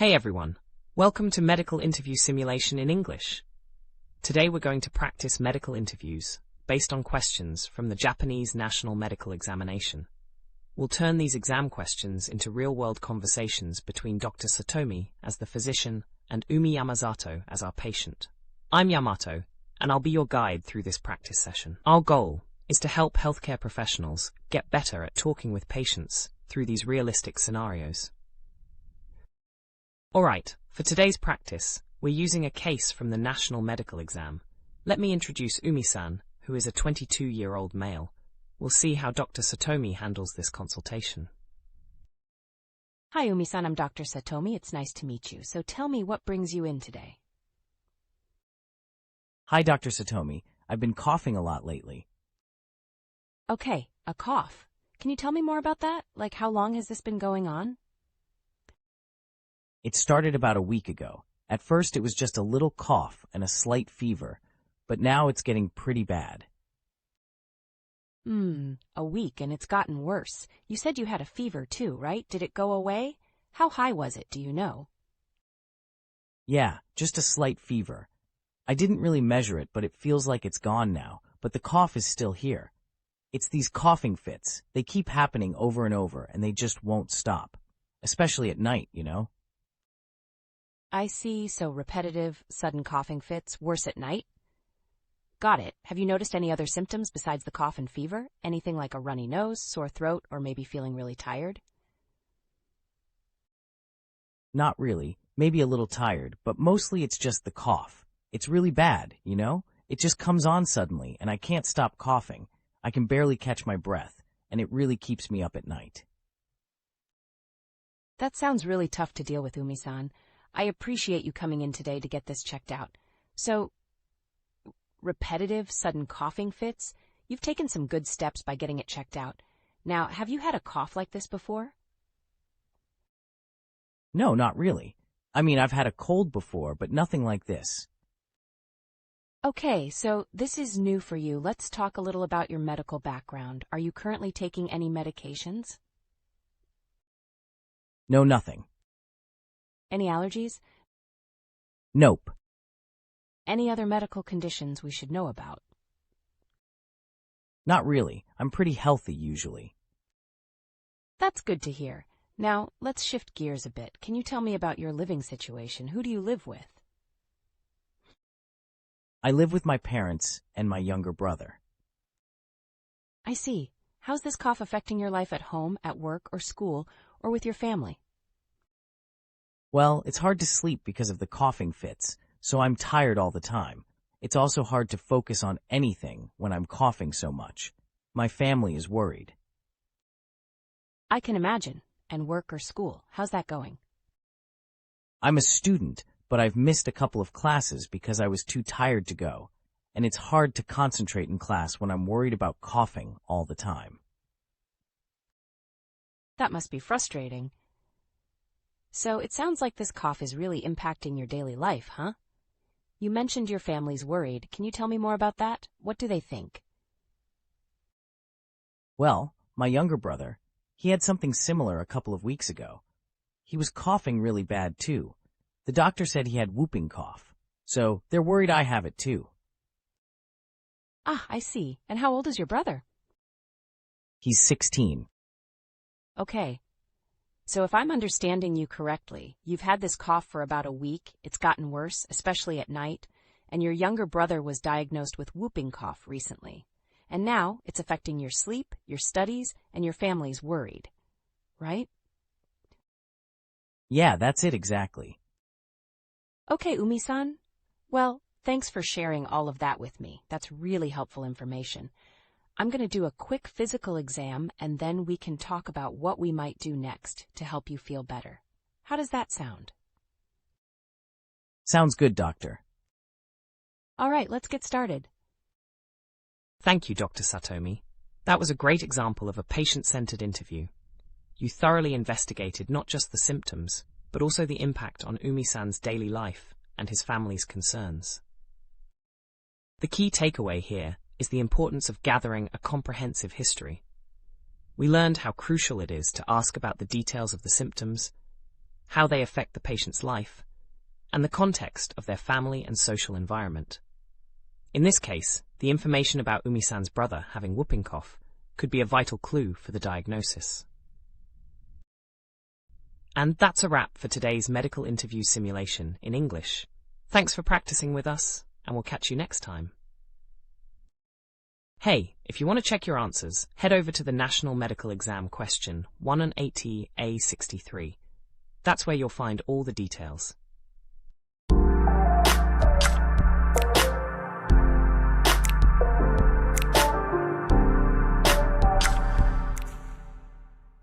Hey everyone, welcome to Medical Interview Simulation in English. Today we're going to practice medical interviews based on questions from the Japanese National Medical Examination. We'll turn these exam questions into real-world conversations between Dr. Satomi as the physician and Umi Yamazato as our patient. I'm Yamato, and I'll be your guide through this practice session. Our goal is to help healthcare professionals get better at talking with patients through these realistic scenarios. Alright, for today's practice, we're using a case from the National Medical Exam. Let me introduce Umi-san, who is a 22-year-old male. We'll see how Dr. Satomi handles this consultation. Hi, Umi-san, I'm Dr. Satomi. It's nice to meet you. So tell me, what brings you in today? Hi, Dr. Satomi. I've been coughing a lot lately. Okay, a cough. Can you tell me more about that? Like, how long has this been going on? It started about a week ago. At first, it was just a little cough and a slight fever, but now it's getting pretty bad. A week and it's gotten worse. You said you had a fever too, right? Did it go away? How high was it, do you know? Yeah, just a slight fever. I didn't really measure it, but it feels like it's gone now, but the cough is still here. It's these coughing fits. They keep happening over and over, and they just won't stop. Especially at night, you know? I see, so repetitive, sudden coughing fits, worse at night? Got it. Have you noticed any other symptoms besides the cough and fever? Anything like a runny nose, sore throat, or maybe feeling really tired? Not really. Maybe a little tired, but mostly it's just the cough. It's really bad, you know? It just comes on suddenly, and I can't stop coughing. I can barely catch my breath, and it really keeps me up at night. That sounds really tough to deal with, Umi-san. I appreciate you coming in today to get this checked out. So, repetitive, sudden coughing fits? You've taken some good steps by getting it checked out. Now, have you had a cough like this before? No, not really. I mean, I've had a cold before, but nothing like this. Okay, so this is new for you. Let's talk a little about your medical background. Are you currently taking any medications? No, nothing. Any allergies? Nope. Any other medical conditions we should know about? Not really. I'm pretty healthy usually. That's good to hear. Now, let's shift gears a bit. Can you tell me about your living situation? Who do you live with? I live with my parents and my younger brother. I see. How's this cough affecting your life at home, at work, or school, or with your family? Well, it's hard to sleep because of the coughing fits, so I'm tired all the time. It's also hard to focus on anything when I'm coughing so much. My family is worried. I can imagine. And work or school, how's that going? I'm a student, but I've missed a couple of classes because I was too tired to go, and it's hard to concentrate in class when I'm worried about coughing all the time. That must be frustrating. So it sounds like this cough is really impacting your daily life, huh? You mentioned your family's worried. Can you tell me more about that? What do they think? Well, my younger brother, he had something similar a couple of weeks ago. He was coughing really bad too. The doctor said he had whooping cough, so they're worried I have it too. Ah, I see. And how old is your brother? He's 16. Okay. So if I'm understanding you correctly, you've had this cough for about a week, it's gotten worse, especially at night, and your younger brother was diagnosed with whooping cough recently. And now it's affecting your sleep, your studies, and your family's worried. Right? Yeah, that's it exactly. Okay, Umi-san. Well, thanks for sharing all of that with me. That's really helpful information. I'm going to do a quick physical exam, and then we can talk about what we might do next to help you feel better. How does that sound? Sounds good, doctor. All right, let's get started. Thank you, Dr. Satomi. That was a great example of a patient-centered interview. You thoroughly investigated not just the symptoms, but also the impact on Umi-san's daily life and his family's concerns. The key takeaway here is the importance of gathering a comprehensive history. We learned how crucial it is to ask about the details of the symptoms, how they affect the patient's life, and the context of their family and social environment. In this case, the information about Umi-san's brother having whooping cough could be a vital clue for the diagnosis. And that's a wrap for today's medical interview simulation in English. Thanks for practicing with us, and we'll catch you next time. Hey, if you want to check your answers, head over to the National Medical Exam question 1 on 80 A63. That's where you'll find all the details.